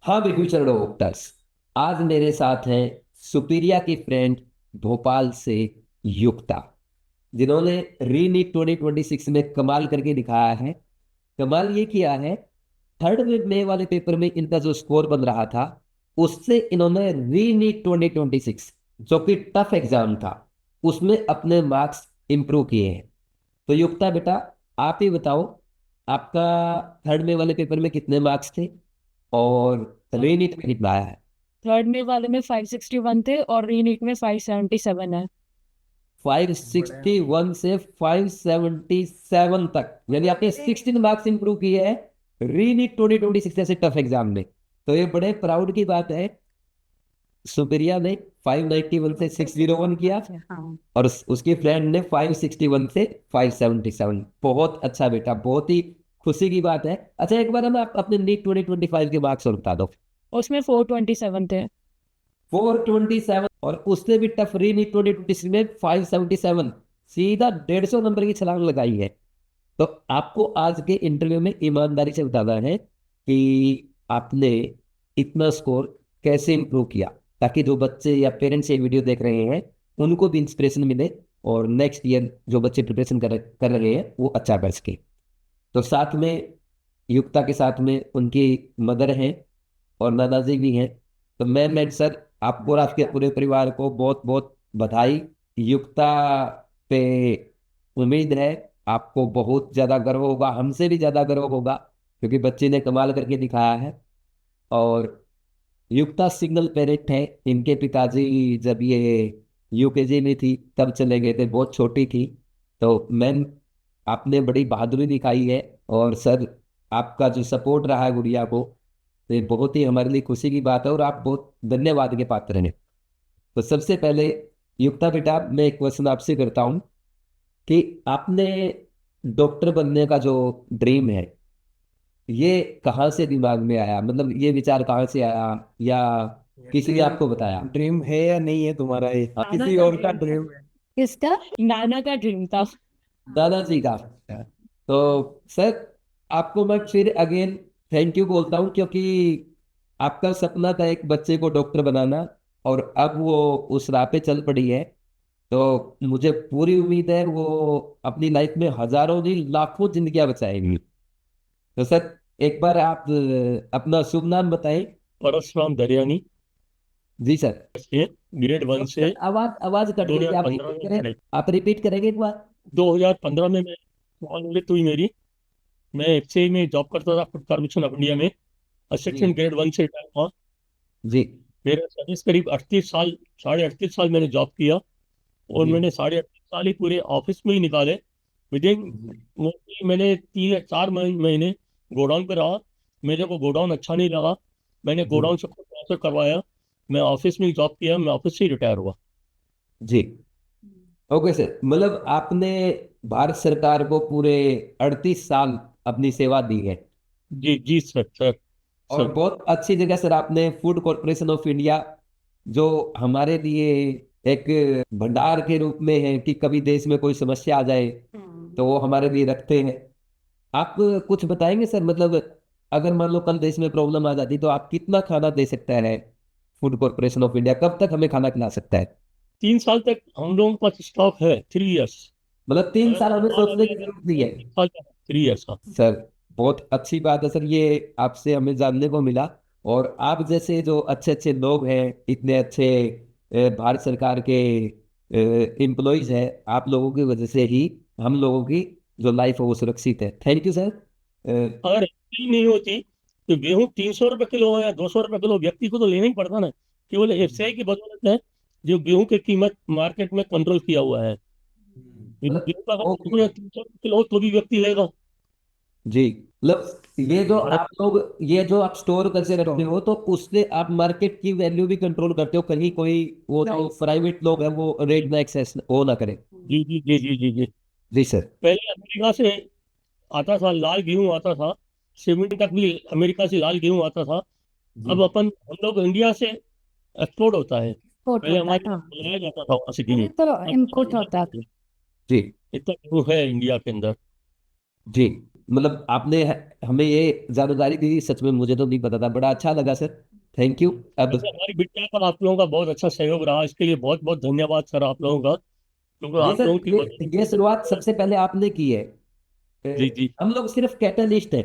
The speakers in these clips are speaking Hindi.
हाँ बिल्कुल चलो डॉक्टर्स। आज मेरे साथ हैं सुपीरिया की फ्रेंड भोपाल से युक्ता, जिन्होंने रीनीट 2026 में कमाल करके दिखाया है। कमाल ये किया है, थर्ड में मे वाले पेपर में इनका जो स्कोर बन रहा था उससे इन्होंने रीनीट 2026 जो कि टफ एग्जाम था उसमें अपने मार्क्स इंप्रूव किए हैं। तो युक्ता बेटा, आप ही बताओ, आपका थर्ड में वाले पेपर में कितने मार्क्स थे और रीनीट में कितना आया है? थर्ड में वाले में 561 थे और रीनीट में 577 है। 561 से 577 तक, यानी आपने 16 मार्क्स इंप्रूव किए हैं रीनीट 2026 जैसे टफ एग्जाम में। तो ये बड़े प्राउड की बात है। सुप्रिया ने 591 से 601 किया हाँ। और उसकी फ्रेंड ने 561 से 577। बहुत अच्छा बेटा, बहुत ही खुशी की बात है। अच्छा, एक बार हम आप अपने नीट 2025 के मार्क्स और बता दो। उसमें 427 थे। 427 और उससे भी टफ रीनीट 2026 में 577। सीधा 150 नंबर की छलांग लगाई है। तो आपको आज के इंटरव्यू में ईमानदारी से बताना है कि आपने इतना स्कोर कैसे इंप्रूव किया, ताकि जो बच्चे या पेरेंट्स ये वीडियो देख रहे हैं उनको भी इंस्पिरेशन मिले और नेक्स्ट ईयर जो बच्चे प्रिपरेशन कर रहे हैं वो अच्छा कर सके। तो साथ में युक्ता के साथ में उनकी मदर हैं और दादाजी भी हैं। तो मैं सर, आपको और आपके पूरे परिवार को बहुत बहुत बधाई। युक्ता पे उम्मीद है आपको बहुत ज़्यादा गर्व होगा, हमसे भी ज़्यादा गर्व होगा, क्योंकि बच्चे ने कमाल करके दिखाया है। और युक्ता सिंगल पेरेंट है। इनके पिताजी जब ये यूकेजी में थी तब चले गए थे, बहुत छोटी थी। तो मैम, आपने बड़ी बहादुरी दिखाई है। और सर, आपका जो सपोर्ट रहा है गुड़िया को, तो ये बहुत ही हमारे लिए खुशी की बात है और आप बहुत धन्यवाद के पात्र हैं। तो सबसे पहले युक्ता बेटा, मैं एक क्वेश्चन आपसे करता हूँ कि आपने डॉक्टर बनने का जो ड्रीम है, ये कहाँ से दिमाग में आया? मतलब ये विचार कहाँ से आया, या किसी ने आपको बताया? ड्रीम है या नहीं है तुम्हारा, ये नाना किसी का और का ड्रीम था। ड्रीम है? किसका? नाना का ड्रीम था। दादाजी का। तो सर, आपको मैं फिर अगेन थैंक यू बोलता हूँ, क्योंकि आपका सपना था एक बच्चे को डॉक्टर बनाना और अब वो उस राह पे चल पड़ी है। तो मुझे पूरी उम्मीद है वो अपनी लाइफ में हजारों नहीं लाखों जिंदगियां बचाएंगी। तो सर, एक बार आप अपना शुभ नाम बताएं। परशुराम दरियानी जी सर। से ग्रेड वन से आवाज आवाज कट रही है, आप 2015 रिपीट में करें। आप रिपीट करेंगे एक बार? 2015 में मैं कॉलेज हुई मेरी। मैं एफसीआई में जॉब करता था, फूड कॉर्पोरेशन ऑफ इंडिया में। जी असिस्टेंट ग्रेड वन से रिटायर हुआ। जी मेरा सर्विस करीब 38 साल, 38.5 साल मैंने जॉब किया। और जी मैंने 38.5 साल ही पूरे ऑफिस में ही निकाले। विद इन मैंने 3 4 महीने गोडाउन पे रहा। मेरे को गोडाउन अच्छा नहीं लगा। मैंने जी गोडाउन से खुद ट्रांसफर करवाया। मैं ऑफिस में ही जॉब किया, मैं ऑफिस से ही रिटायर हुआ। जी। ओके सर, मतलब आपने भारत सरकार को पूरे 38 साल अपनी सेवा दी है। जी जी सर सर। और सर बहुत अच्छी जगह सर, आपने फूड कॉरपोरेशन ऑफ इंडिया, जो हमारे लिए एक भंडार के रूप में है कि कभी देश में कोई समस्या आ जाए तो वो हमारे लिए रखते हैं। आप कुछ बताएंगे सर, मतलब अगर मान लो कल देश में प्रॉब्लम आ जाती तो आप कितना खाना दे सकता है फूड कॉरपोरेशन ऑफ इंडिया? कब तक हमें खाना खिला सकता है? 3 साल तक हम लोगों के पास स्टॉक है, 3 इयर्स। मतलब 3 साल हमें साल सोचने अभी की अगर जरूरत नहीं है? 3 साल का 3 इयर्स का। सर, बहुत अच्छी बात है सर, ये आपसे हमें जानने को मिला। और आप जैसे जो अच्छे अच्छे लोग हैं, इतने अच्छे भारत सरकार के एम्प्लॉयज हैं, आप लोगों की वजह से ही हम लोगों की जो लाइफ है वो सुरक्षित है। Thank you sir. अगर ऐसी नहीं होती तो गेहूं 300 रुपये किलो या 200 रुपये किलो व्यक्ति को तो लेना ही पड़ता ना। केवल एफसीआई की बदौलत है जो गेहूं की कीमत मार्केट में कंट्रोल किया हुआ है। मतलब गेहूं का अगर ओके 300 रुपये किलो हो तो भी व्यक्ति लेगा। जी। मतलब ये जो भारत आप लोग, ये जो आप स्टोर करके रखते हो तो उससे आप मार्केट की वैल्यू भी कंट्रोल करते हो, कहीं कोई वो जो प्राइवेट लोग हैं वो रेट ना एक्सेस वो ना करे। जी जी जी जी जी जी। जी सर। पहले अमेरिका से आता था लाल गेहूं आता था। 70 तक भी अमेरिका से लाल गेहूं आता था। जी अब अपन हम लोग इंडिया से एक्सपोर्ट होता है। इम्पोर्ट पहले होता है, हमारे हाँ। यहाँ बुलाया जाता था वहां से गेहूं। अरे तो अब इम्पोर्ट होता है। जी इतना गेहूं है इंडिया के अंदर। जी। मतलब आपने हमें ये जानकारी दी, सच में मुझे तो नहीं पता था, बड़ा अच्छा लगा सर, थैंक यू। अब वैसे हमारी बिटिया पर आप लोगों का बहुत अच्छा सहयोग रहा, इसके लिए बहुत बहुत धन्यवाद सर आप लोगों का, क्योंकि जी आप सर, लोगों की ये शुरुआत सबसे पहले आपने की है। जी जी हम लोग सिर्फ कैटलिस्ट है,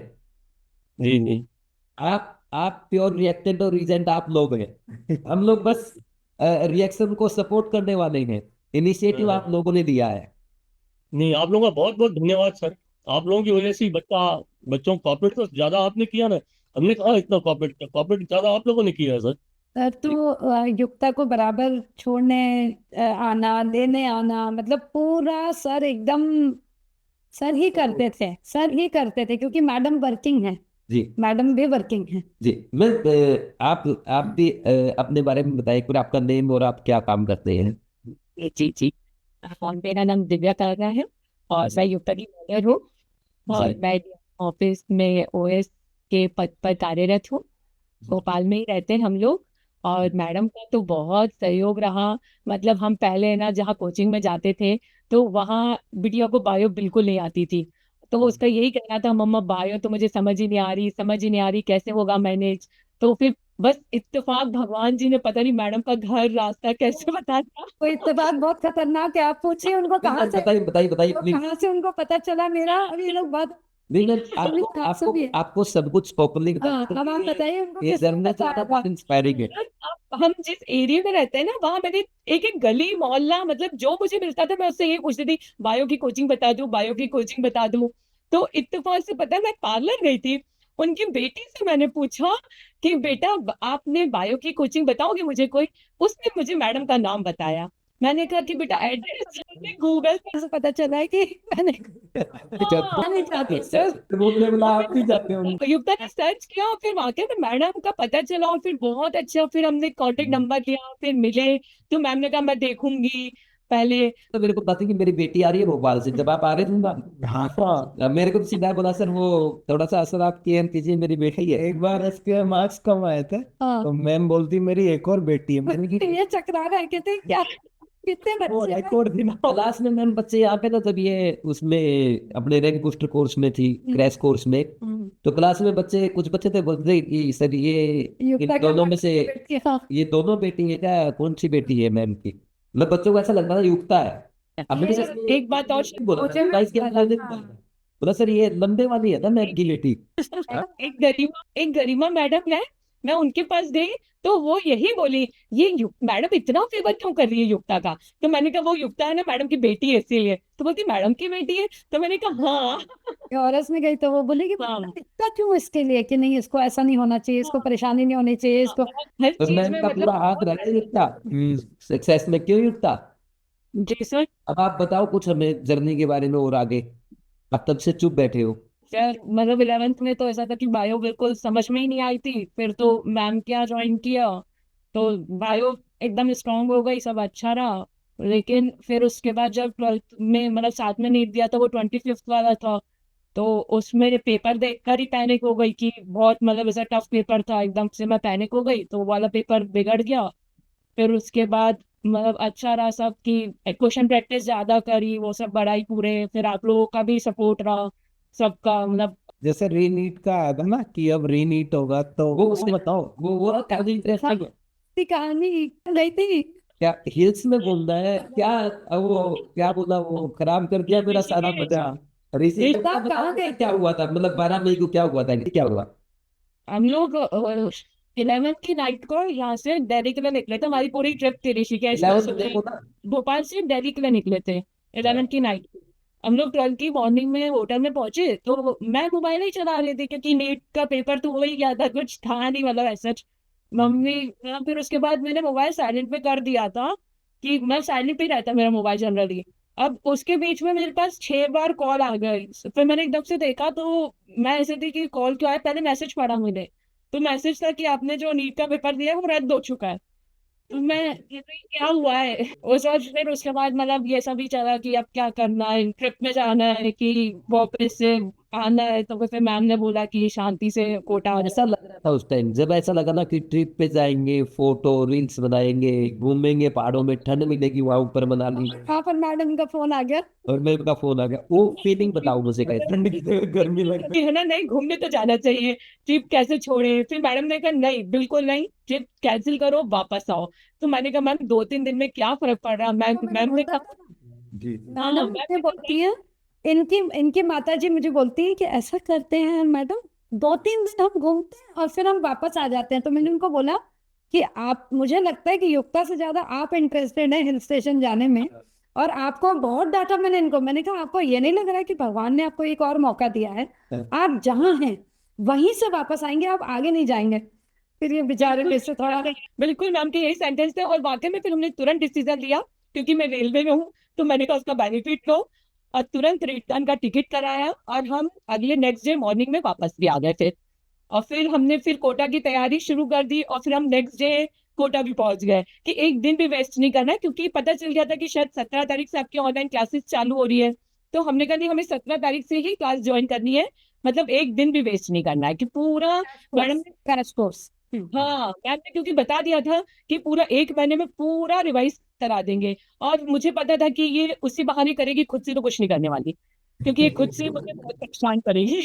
जी जी आप प्योर रिएक्टेंट और रीजेंट आप लोग हैं। हम लोग बस रिएक्शन को सपोर्ट करने वाले हैं, इनिशिएटिव आप लोगों ने दिया है। नहीं, आप लोगों का बहुत बहुत धन्यवाद सर। आप लोगों की वजह से ही बच्चों को कॉपरेट तो ज्यादा आपने किया ना, हमने कहा इतना कॉपरेट किया, कॉपरेट ज्यादा आप लोगों ने किया है सर। सर तो युक्ता को बराबर छोड़ने आना लेने आना, मतलब पूरा सर एकदम सर ही करते थे, सर ही करते थे, क्योंकि मैडम वर्किंग है, जी मैडम भी वर्किंग है। जी। मैं आप भी अपने बारे में बताइए, फिर आपका नेम और आप क्या काम करते हैं। जी जी। फोन मेरा नाम दिव्या कारा है और मैं युक्ता की मदर हूँ और जी मैं ऑफिस में ओएस के पद पर कार्यरत हूँ। भोपाल में ही रहते हैं हम लोग। और मैडम का तो बहुत सहयोग रहा। मतलब हम पहले ना जहाँ कोचिंग में जाते थे तो वहाँ बिटिया को बायो बिल्कुल नहीं आती थी। तो वो उसका यही कहना था, मम्मा बायो तो मुझे समझ ही नहीं आ रही, समझ ही नहीं आ रही, कैसे होगा मैनेज। तो फिर बस इत्तेफाक भगवान जी ने पता नहीं मैडम का घर रास्ता कैसे बता दिया। तो इत्तेफाक बहुत खतरनाक है, आप पूछिए उनको कहाँ से, बताइए बताइए बताइए प्लीज। कहाँ से उनको पता चला मेरा। अभी ये लोग बात नहीं नहीं, सुनिए, आपको आप आपको सुनिए। आपको सब कुछ प्रॉपरली, हाँ, अब आप बताइए उनको ये किसने जर्नल बताया। बहुत इंस्पायरिंग है। हम जिस एरिया में रहते हैं ना वहां मैंने एक एक गली मोहल्ला, मतलब जो मुझे मिलता था मैं उससे ये पूछती थी, बायो की कोचिंग बता दूं, बायो की कोचिंग बता दूं। तो इत्तेफाक से पता है मैं पार्लर गई थी, उनकी बेटी से मैंने पूछा कि बेटा आपने बायो की कोचिंग बताओगे मुझे कोई। उसने मुझे मैडम का नाम बताया। मैंने कहा कि बेटा एड्रेस गूगल पर से पता चला है कि मैंने हाँ, नहीं चाहती सर बोलने वाला आप भी जाते हो। युक्ता ने सर्च किया और फिर वाकई में मैडम का पता चला और फिर बहुत अच्छा, फिर हमने कांटेक्ट नंबर लिया, फिर मिले। तो मैम ने कहा मैं देखूंगी पहले। तो मेरे को पता है कि मेरी बेटी आ रही है भोपाल से, जब आप आ रहे थे ना, हाँ मेरे को तो सीधा बोला सर वो थोड़ा सा असर आप केयर कीजिए, मेरी बेटी है। एक बार इसके मार्क्स कम आए थे हाँ, तो मैम बोलती मेरी एक और बेटी है, मैंने की ये चकरा रहे कहते क्या, कितने वो बच्चे हैं? रिकॉर्ड दिना। क्लास में मैम बच्चे यहाँ पे ना, जब ये उसमें अपने रैंक बूस्टर कोर्स में थी, क्रैश कोर्स में, हम्म, तो क्लास में बच्चे, कुछ बच्चे थे बोलते कि सर ये युक्ता इन का दोनों में से बेटी, हाँ, ये दोनों बेटी है क्या, कौन सी बेटी है मैम की। मतलब बच्चों को ऐसा लगता था युक्ता है। अब मैंने सर एक बात और बोला मुझे था, इसके अंदर हाँ, बोला सर ये लंबे वाली है ना मैम की बेटी। एक गरिमा मैडम है, मैं उनके पास गई तो वो यही बोली, ये मैडम इतना फेवर क्यों कर रही है युक्ता का। तो मैंने कहा वो युक्ता है ना मैडम की बेटी है इसीलिए। तो बोलती मैडम की बेटी है। तो मैंने कहा हाँ। औरस में गई तो वो बोलेगी हाँ, इतना क्यों इसके लिए, कि नहीं इसको ऐसा नहीं होना चाहिए, इसको परेशानी नहीं होनी चाहिए, इसको हर तो चीज मैम में का मतलब पूरा हाथ रहा है युक्ता सक्सेस में, क्यों युक्ता। जी सर। अब आप बताओ कुछ हमें जर्नी के बारे में और आगे, आप तब से चुप बैठे हो। सर मतलब 11th में तो ऐसा था कि बायो बिल्कुल समझ में ही नहीं आई थी, फिर तो मैम के यहाँ ज्वाइन किया तो बायो एकदम स्ट्रांग हो गई, सब अच्छा रहा। लेकिन फिर उसके बाद जब 12th में मतलब साथ में नीट दिया था, वो 25th वाला था। तो उसमें पेपर देखकर ही पैनिक हो गई कि बहुत मतलब ऐसा टफ पेपर था, एकदम से मैं पैनिक हो गई तो वो वाला पेपर बिगड़ गया। फिर उसके बाद मतलब अच्छा रहा सब कि क्वेश्चन प्रैक्टिस ज्यादा करी, वो सब बढ़ाई पूरे, फिर आप लोगों का भी सपोर्ट रहा सबका मतलब। जैसे रीनीट का आया था ना कि अब रीनीट होगा, तो वो वो बताओ। वो काफी इंटरेस्टिंग है। की कहानी गई थी। क्या हिल्स में बोलना है क्या, वो क्या बोला, वो खराब कर दिया मेरा सारा मजा। ऋषि युक्ता कहाँ गई? क्या हुआ था, मतलब 12 मई को क्या हुआ था, क्या हुआ। हम लोग 11th की नाइट को यहाँ से दिल्ली के लिए निकले थे, हमारी पूरी ट्रिप थी ऋषिकेश से। 11 देखो ना। भोपाल से दिल्ली के लिए निकले थे 11th की नाइट को। हम लोग 12th की मॉर्निंग में होटल में पहुंचे तो मैं मोबाइल ही चला रही थी क्योंकि नीट का पेपर तो हो ही गया था, कुछ था नहीं मतलब ऐसा। मम्मी फिर उसके बाद मैंने मोबाइल साइलेंट पे कर दिया था कि मैं साइलेंट पे ही रहता मेरा मोबाइल जनरली। अब उसके बीच में मेरे पास 6 बार कॉल आ गई। फिर मैंने एकदम से देखा तो मैं ऐसे थी कि कॉल क्यों आया, पहले मैसेज पढ़ा मैंने। तो मैसेज था कि आपने जो नीट का पेपर दिया है वो रद्द हो चुका है। तो मैं ये तो क्या हुआ है उस वक्त। फिर उसके बाद मतलब ये सब ही चला कि अब क्या करना है, ट्रिप में जाना है कि वापस से आना है, तो फिर मैम ने बोला कि शांति से कोटा आ जाए। ऐसा लग रहा था उस टाइम, जब ऐसा लगा ना कि ट्रिप पे जाएंगे, फोटो रील्स बनाएंगे, घूमेंगे पहाड़ों में, ठंड मिलेगी वहां ऊपर मनाली, वहाँ पर मैडम का फोन आ गया। और मेरे का फोन आ गया। वो फीलिंग बताओ मुझे कैसे? ठंड की जगह गर्मी लग रही है ना, नहीं घूमने तो जाना चाहिए, ट्रिप कैसे छोड़े। फिर मैडम ने कहा नहीं बिल्कुल नहीं, ट्रिप कैंसिल करो, वापस आओ। तो मैंने कहा मैम 2-3 दिन में क्या फर्क पड़ रहा है। मैम तो मैंने मैम ने बोला कहा जी। हाँ मैडम मैम मुझे ने बोलती है, इनकी इनकी माता जी मुझे बोलती है कि ऐसा करते हैं मैडम, 2-3 दिन हम घूमते हैं और फिर हम वापस आ जाते हैं। तो मैंने उनको बोला कि आप, मुझे लगता है कि युक्ता से ज्यादा आप इंटरेस्टेड है हिल स्टेशन जाने में, और आपको बहुत डांटा मैंने इनको। मैंने कहा आपको ये नहीं लग रहा है कि भगवान ने आपको एक और मौका दिया है, आप जहाँ हैं वहीं से वापस आएंगे, आप आगे नहीं जाएंगे। फिर ये बेचारे मेरे से थोड़ा बिल्कुल मैम के यही सेंटेंस थे। और वाकई में फिर हमने तुरंत डिसीजन लिया, क्योंकि मैं रेलवे में हूँ, तो मैंने कहा उसका बेनिफिट लो, और तुरंत रिटर्न का टिकट कराया, और हम अगले नेक्स्ट डे मॉर्निंग में वापस भी आ गए फिर। और फिर हमने फिर कोटा की तैयारी शुरू कर दी, और फिर हम नेक्स्ट डे कोटा भी पहुंच गए कि एक दिन भी वेस्ट नहीं करना है, क्योंकि पता चल गया था कि शायद 17 तारीख से आपकी ऑनलाइन क्लासेस चालू हो रही है। तो हमने कहा नहीं, हमें 17 तारीख से ही क्लास ज्वाइन करनी है, मतलब एक दिन भी वेस्ट नहीं करना है, कि पूरा मैडम क्रैश कोर्स। हाँ मैम ने क्योंकि बता दिया था कि पूरा 1 महीने में पूरा रिवाइज करा देंगे। और मुझे पता था कि ये उसी बहाने करेगी, खुद से तो कुछ नहीं करने वाली, क्योंकि ये खुद से मुझे बहुत परेशान करेगी।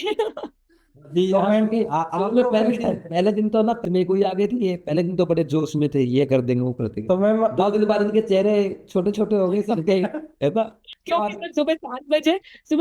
जी तो हाँ, मैम, कि आप मैं लोग पहले दिन तो ना मेरे को ही आ गए थे। ये पहले दिन तो बड़े जोश में थे, ये कर देंगे वो कर देंगे। तो मैम 2 दिन बाद इनके चेहरे छोटे छोटे हो गए सबके, है ना? क्योंकि मैं सुबह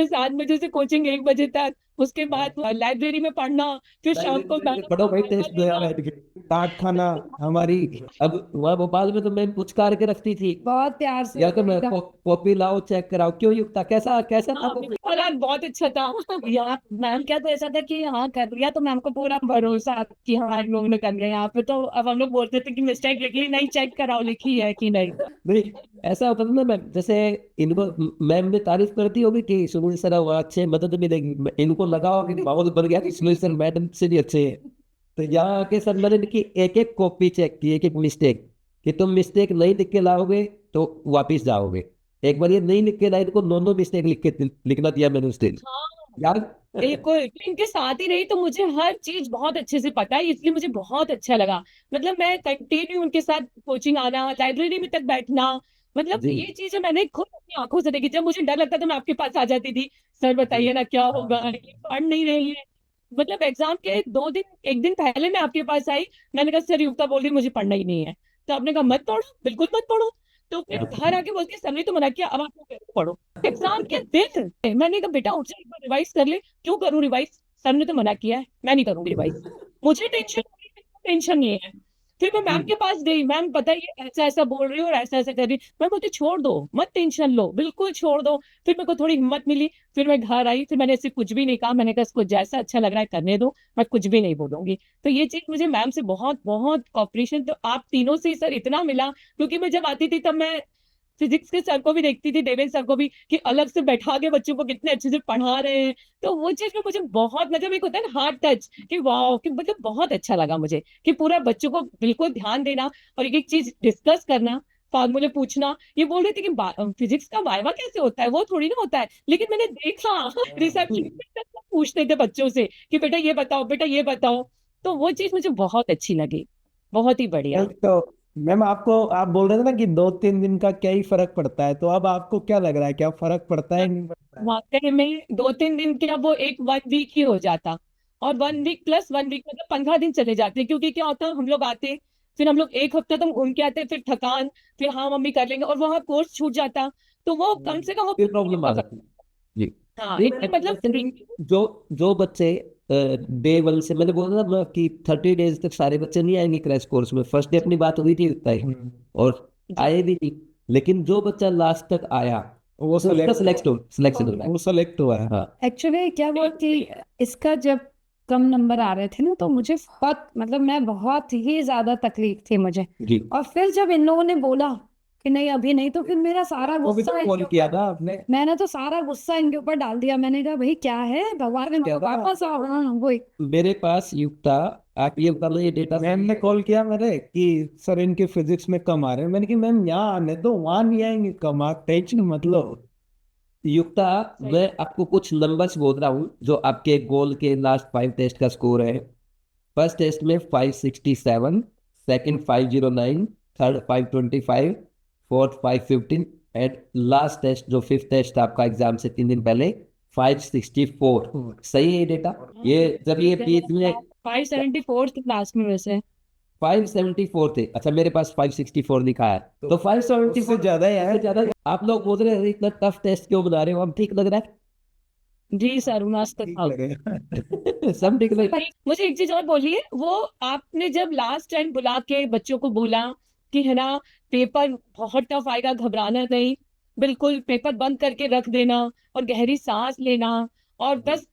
7 बजे से कोचिंग 1 बजे तक, उसके बाद लाइब्रेरी में पढ़ना, फिर शाम को पढ़ो भाई, टेस्ट दो यार बैठ के। डांट खाना हमारी। अब वहाँ भोपाल में तो मैं पुचकार के रखती थी, बहुत प्यार से या तो मैं एकदम। कॉपी लाओ चेक कराओ, क्यों युक्ता कैसा कैसा था वो? और यार बहुत अच्छा था। यहाँ मैम क्या, तो ऐसा था कि हाँ कर लिया, तो मैम को पूरा भरोसा कि हाँ इन लोगों ने कर लिया। यहाँ पे तो अब हम लोग बोलते थे कि मिस्टेक लिखी नहीं, चेक कराओ लिखी है कि नहीं। नहीं, ऐसा होता था ना मैम, जैसे इनको मैम ने तारीफ करती होगी कि सुनील सर हुआ अच्छे, मदद मिलेगी, इनको लगा होगा कि माहौल बन गया कि सुनील सर मैडम से भी अच्छे हैं। तो यहाँ के सर मैंने इनकी एक एक कॉपी चेक की, एक एक मिस्टेक, कि तुम मिस्टेक नहीं लिख के लाओगे तो वापिस जाओगे। एक बार ये नहीं लिख के लाए, इनको 9 मिस्टेक लिख के लिखना दिया मैंने उस दिन यार। बिल्कुल, इनके साथ ही रही तो मुझे हर चीज बहुत अच्छे से पता है, इसलिए मुझे बहुत अच्छा लगा। मतलब मैं कंटिन्यू उनके साथ कोचिंग आना, लाइब्रेरी में तक बैठना, मतलब जी। ये चीजें मैंने खुद अपनी आंखों से देखी। जब मुझे डर लगता था मैं आपके पास आ जाती थी, सर बताइए ना क्या होगा, ये पढ़ नहीं रही है। मतलब एग्जाम के 2 दिन, एक दिन पहले मैं आपके पास आई, मैंने कहा सर युक्ता बोल रही मुझे पढ़ना ही नहीं है। तो आपने कहा मत पढ़ो, बिल्कुल मत पढ़ो। तो फिर घर आके बोलती है सर ने तो मना किया, अब आप पढ़ो। एग्जाम के दिन मैंने कहा बेटा उठ जा, एक बार रिवाइज कर ले। क्यों करूं रिवाइज, सर ने तो मना किया है, मैं नहीं करूंगी रिवाइज। मुझे टेंशन नहीं है। फिर मैं मैम के पास गई, मैम बताइए ऐसा ऐसा बोल रही हो और ऐसा ऐसा कर रही। मैं बोलती छोड़ दो, मत टेंशन लो, बिल्कुल छोड़ दो। फिर मेरे को थोड़ी हिम्मत मिली, फिर मैं घर आई, फिर मैंने ऐसे कुछ भी नहीं कहा। मैंने कहा इसको जैसा अच्छा लग रहा है करने दो, मैं कुछ भी नहीं बोलूंगी। तो ये चीज मुझे मैम से बहुत बहुत कॉपरेशन तो आप तीनों से ही सर इतना मिला। क्योंकि मैं जब आती थी तब मैं फिजिक्स के सर को भी देखती थी, देवेंद्र सर को भी, कि अलग से बैठा के बच्चों को कितने अच्छे से पढ़ा रहे हैं। तो वो चीज में मुझे बहुत, मतलब एक होता है ना हार्ट टच, कि वाह, कि मतलब बहुत अच्छा लगा मुझे कि पूरा बच्चों को बिल्कुल ध्यान देना और एक एक चीज डिस्कस करना, फार्मूले पूछना। ये बोल रहे थे कि फिजिक्स का वाइवा कैसे होता है, वो थोड़ी ना होता है, लेकिन मैंने देखा रिसेप्शन पूछते थे बच्चों से कि बेटा ये बताओ, बेटा ये बताओ। तो वो चीज मुझे बहुत अच्छी लगी, बहुत ही बढ़िया। तो मैम, आपको आप बोल रहे थे ना कि 2-3 दिन का क्या ही फर्क पड़ता है, तो अब आपको क्या लग रहा है, क्या फर्क पड़ता है नहीं पड़ता है? वाकई में 2-3 दिन क्या, वो एक 1 वीक ही हो जाता। और 1 वीक प्लस 1 वीक मतलब 15 दिन चले जाते। क्योंकि क्या होता है, हम लोग आते, फिर हम लोग एक हफ्ता तक घूम के आते, फिर थकान, फिर हाँ मम्मी कर लेंगे, और वहाँ कोर्स छूट जाता। तो वो कम से कम वो फिर प्रॉब्लम आ जाती है। जी। हाँ नहीं, इतने मतलब जो जो बच्चे डे 1 से, मैंने बोला ना कि 30 डेज तक सारे बच्चे नहीं आएंगे क्रैश कोर्स में। फर्स्ट डे अपनी बात हुई थी उतना ही, और आए भी नहीं। लेकिन जो बच्चा लास्ट तक आया वो उसका सेलेक्ट सिलेक्शन होगा। वो सेलेक्ट हुआ है। हाँ एक्चुअली क्या हुआ कि इसका जब कम नंबर आ रहे थे ना, तो मुझे बहुत, मतलब मैं बहुत ही ज्यादा तकलीफ थी मुझे। जी। और फिर जब इन लोगों ने बोला कि नहीं अभी नहीं, तो फिर मेरा सारा वो भी गुस्सा तो इनके कॉल किया था आपने। मैंने तो सारा गुस्सा इनके ऊपर डाल दिया। मैंने कहा भाई क्या है, भगवान ने क्या था? वापस आओ। हाँ वही। मेरे पास युक्ता, आप ये बता लो ये डेटा। मैम ने कॉल किया मेरे कि सर इनके फिजिक्स में कम आ रहे हैं। मैंने कहा मैम यहाँ आने दो, वहां नहीं आएंगे कम, आप टेंशन मत लो। युक्ता, मैं आपको कुछ नंबर्स बोल रहा हूँ जो आपके गोल के लास्ट 5 टेस्ट का स्कोर है। फर्स्ट टेस्ट में 567, second 509, third 525, fourth 515 and last test जो फिफ्थ टेस्ट आपका एग्जाम से 3 दिन पहले 564। सही है ये डेटा? ये जब ये बीच में 574 क्लास में वैसे 574 थे। अच्छा, मेरे पास 564 लिखा है, तो 574 उससे ज्यादा है से ज्यादा। आप लोग बोल रहे हैं इतना टफ टेस्ट क्यों बना रहे हो? हम ठीक लग रहा जी सर मस्त ठीक था। लगेगा। है? सब ठीक लग मुझे एक चीज और बोलिए, वो आपने जब लास्ट टाइम बुला के बच्चों को बोला कि है ना पेपर बहुत टफ आएगा, घबराना नहीं, बिल्कुल पेपर बंद करके रख देना और गहरी सांस लेना, और बस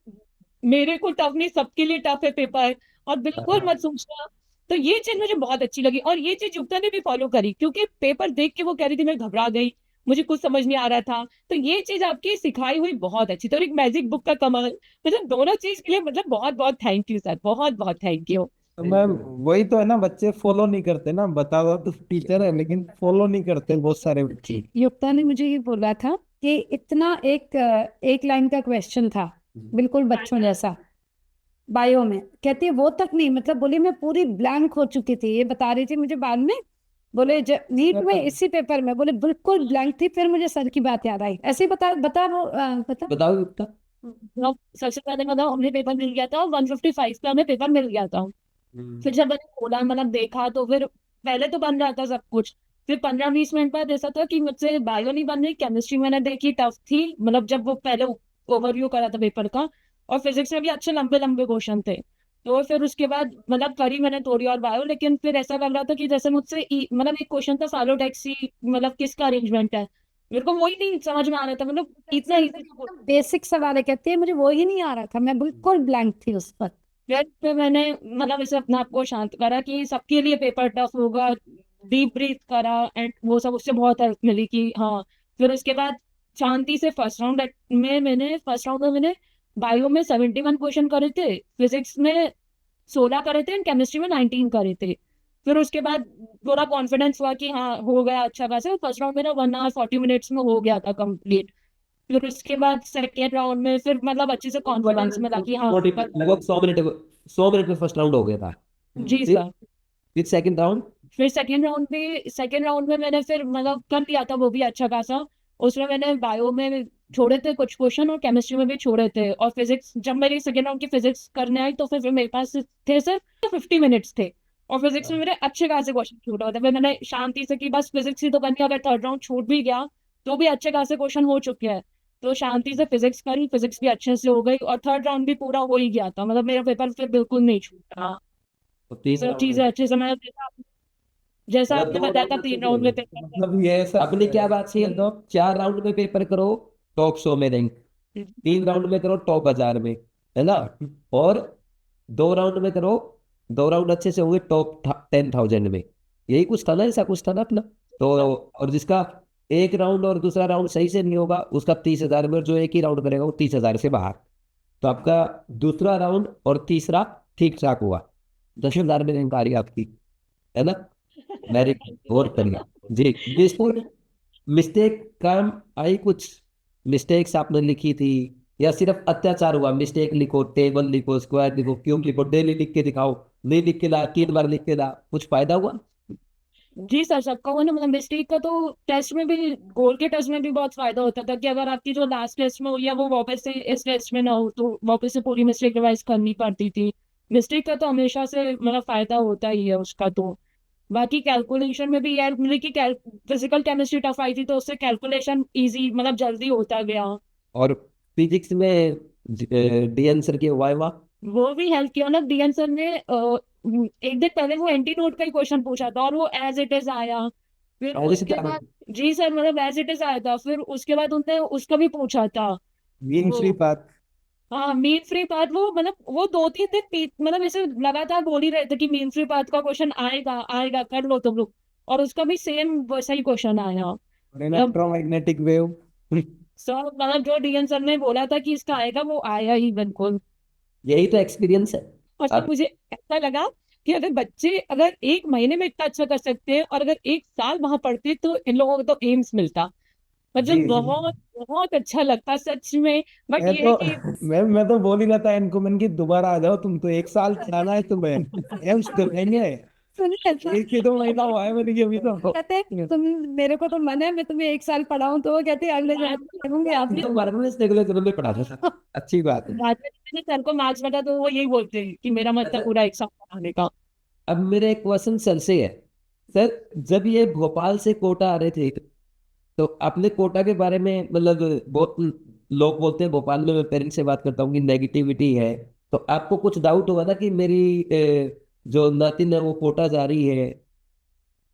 मेरे को टफ नहीं सबके लिए टफ है पेपर, और बिल्कुल मत सोचना। तो ये चीज मुझे बहुत अच्छी लगी, और ये चीज युक्ता ने भी फॉलो करी, क्योंकि पेपर देख के वो कह रही थी मैं घबरा गई, मुझे कुछ समझ नहीं आ रहा था। तो ये चीज आपकी सिखाई हुई बहुत अच्छी थी, और एक मैजिक बुक का कमाल, मतलब दोनों चीज के लिए मतलब बहुत बहुत थैंक यू सर, बहुत बहुत थैंक यू। तो मैम वही तो है ना, बच्चे फॉलो नहीं करते ना, बताओ तो टीचर है लेकिन फॉलो नहीं करते बहुत सारे बच्चे। युक्ता ने मुझे ये बोला था कि इतना एक लाइन का क्वेश्चन था, बिल्कुल बच्चों जैसा, बायो में, कहती है वो तक नहीं, मतलब बोली मैं पूरी ब्लैंक हो चुकी थी, ये बता रही थी मुझे बाद में, बोले नीट में इसी पेपर में, बोले बिल्कुल ब्लैंक थी, फिर मुझे सर की बात याद आई। ऐसे ही बता वो बता। बताओ युक्ता। तो सबसे पहले मतलब हमें पेपर मिल गया था, 155 पे हमें पेपर मिल गया था। फिर जब मैंने खोला मतलब देखा, तो फिर पहले तो बन रहा था सब कुछ, फिर 15-20 मिनट बाद ऐसा था कि मुझसे बायो नहीं बन रही, केमिस्ट्री मैंने देखी टफ थी, मतलब जब वो पहले ओवरव्यू करा था पेपर का, और फिजिक्स में भी अच्छे लंबे लंबे क्वेश्चन थे। तो फिर उसके बाद मतलब करी मैंने थोड़ी और बायो, लेकिन फिर ऐसा लग रहा था कि जैसे मुझसे मतलब एक क्वेश्चन था सालोटेक्सी, मतलब किसका अरेंजमेंट है, मेरे को वही नहीं समझ में आ रहा था, मतलब इतना इजी। बेसिक सवाल है, कहती है मुझे वो ही नहीं आ रहा था, मैं बिल्कुल ब्लैंक थी उस पर। फिर मैंने मतलब इसे अपने आप को शांत करा कि सबके लिए पेपर टफ होगा, डीप ब्रीथ करा, एंड वो सब, उससे बहुत हेल्प मिली कि हाँ। फिर उसके बाद शांति से फर्स्ट राउंड में मैंने बायो में 71 क्वेश्चन करे थे, फिजिक्स में 16 करे थे, एंड केमिस्ट्री में 19 करे थे। फिर उसके बाद थोड़ा कॉन्फिडेंस हुआ कि हाँ हो गया अच्छा खासा, फर्स्ट राउंड मेरा 1 आवर 40 मिनट्स में हो गया था कंप्लीट। फिर उसके बाद सेकेंड राउंड में फिर मतलब अच्छे से कॉन्फिडेंस मिला कि हाँ लगभग 100 मिनट में फर्स्ट राउंड हो गया था। जी सर। फिर सेकंड राउंड। फिर सेकेंड राउंड में मैंने फिर मतलब कर लिया था वो भी अच्छा खासा। उसमें मैंने बायो में छोड़े थे कुछ क्वेश्चन, और केमिस्ट्री में भी छोड़े थे, और फिजिक्स जब मेरी सेकेंड राउंड की फिजिक्स करने आई तो फिर मेरे पास थे सिर्फ 50 मिनट्स थे, और फिजिक्स में मेरे अच्छे खासे क्वेश्चन छूट रहे थे। फिर मैंने शांति से कि बस फिजिक्स ही तो करनी है, अगर थर्ड राउंड छूट भी गया तो भी अच्छे खासे क्वेश्चन हो चुके हैं। तो शांति से फिजिक्स करी, फिजिक्स भी अच्छे से हो गई, और थर्ड राउंड भी पूरा हो ही गया था, मतलब मेरा पेपर फिर बिल्कुल नहीं छूटा। तो तीन सब राउंड चीजें में अच्छे से मैं जैसा मतलब आपने 2 बताया था राउंड 3 अच्छे राउंड में हुए। पेपर था। मतलब ये सब अपनी क्या बात थी तो 4 राउंड में पेपर करो टॉप 100 में रैंक, 3 राउंड में करो टॉप 1000 में, है ना? और 2 राउंड में करो, 2 राउंड अच्छे से होंगे टॉप 10,000 में। यही कुछ था ना, ऐसा कुछ था ना अपना? तो और जिसका एक राउंड और दूसरा राउंड सही से नहीं होगा उसका 30,000 में, और जो एक ही राउंड करेगा वो 30,000 से बाहर। तो आपका दूसरा राउंड और तीसरा ठीक ठाक हुआ, 10,000 में रैंक आ रही है आपकी, है ना? वेरी बहुत बढ़िया जी। मिस्टेक काम आई कुछ? मिस्टेक्स आपने लिखी थी या सिर्फ अत्याचार हुआ? मिस्टेक लिखो, टेबल लिखो, स्क्वायर लिखो, क्यूब लिखो, डेली लिख के दिखाओ, नहीं लिख के ला, 3 बार लिख के ला, कुछ फायदा हुआ? जी सर, सबका हुआ ना, मतलब मिस्टेक का तो टेस्ट में भी, गोल के टेस्ट में भी बहुत फायदा होता था कि अगर आपकी जो लास्ट टेस्ट में हुई है वो वापस से इस टेस्ट में ना हो, तो वापस से पूरी मिस्टेक रिवाइज करनी पड़ती थी। मिस्टेक का तो हमेशा से मतलब फायदा होता ही है उसका। तो बाकी कैलकुलेशन में भी यार मतलब कि फिजिकल केमिस्ट्री टफ आई थी, तो उससे कैलकुलेशन इजी मतलब जल्दी होता गया। और फिजिक्स में डी आंसर के वाइवा वो भी हेल्प किया ना, डीएन सर ने एक दिन पहले वो एंटी नोट का ही क्वेश्चन पूछा था, और वो एज इट इज आया। फिर और इसी उसके तरह बाद जी सर मतलब एज इट इज आया था, फिर उसके बाद उनने उसका भी पूछा था। मीन वो फ्री पाथ। हाँ मीन फ्री पाथ, वो मतलब वो 2-3 दिन मतलब ऐसे लगातार बोल ही रहे थे कि मीन फ्री पाथ का क्वेश्चन आएगा आएगा, कर लो तुम लोग, और उसका भी सेम वैसा ही क्वेश्चन आया। मतलब इलेक्ट्रोमैग्नेटिक वेव। सर मतलब जो डीएन सर ने बोला था कि इसका आएगा वो आया ही बिल्कुल। यही तो एक्सपीरियंस है। और सर मुझे ऐसा लगा कि अगर बच्चे अगर 1 महीने में इतना अच्छा कर सकते हैं, और अगर 1 साल वहां पढ़ते तो इन लोगों को तो एम्स मिलता। मतलब जी। बहुत बहुत अच्छा लगता सच में। बट मैं ये है तो कि मैं तो बोल ही रहा था इनको, मैंने कि दोबारा आ जाओ, तुम तो 1 साल चलाना है तुम्हें। ये उसको नहीं है, सुनिए सर, 1 ही 2 महीना हुआ है मैंने कि अभी तो। कहते हैं तुम, मेरे को तो मन है मैं तुम्हें 1 साल पढ़ाऊं, तो वो कहते हैं अगले जन्म में लगूंगी आप। तो भारत में रेगुलर जरूर में पढ़ा था सर, अच्छी बात है। बाद में जब मैंने सर को मैथ्स बता तो वो यही बोलते हैं कि मेरा मतलब अच्छा, पूरा एक साल पढ़ाने का। अब मेरा एक क्वेश्चन सर से है। सर, जब ये भोपाल से कोटा आ रहे थे, तो आपने कोटा के बारे में मतलब बहुत लोग बोलते हैं, भोपाल में मैं पेरेंट्स से बात करता हूँ कि नेगेटिविटी है, तो आपको कुछ डाउट हुआ था कि मेरी जो नातिन है वो कोटा जा रही है,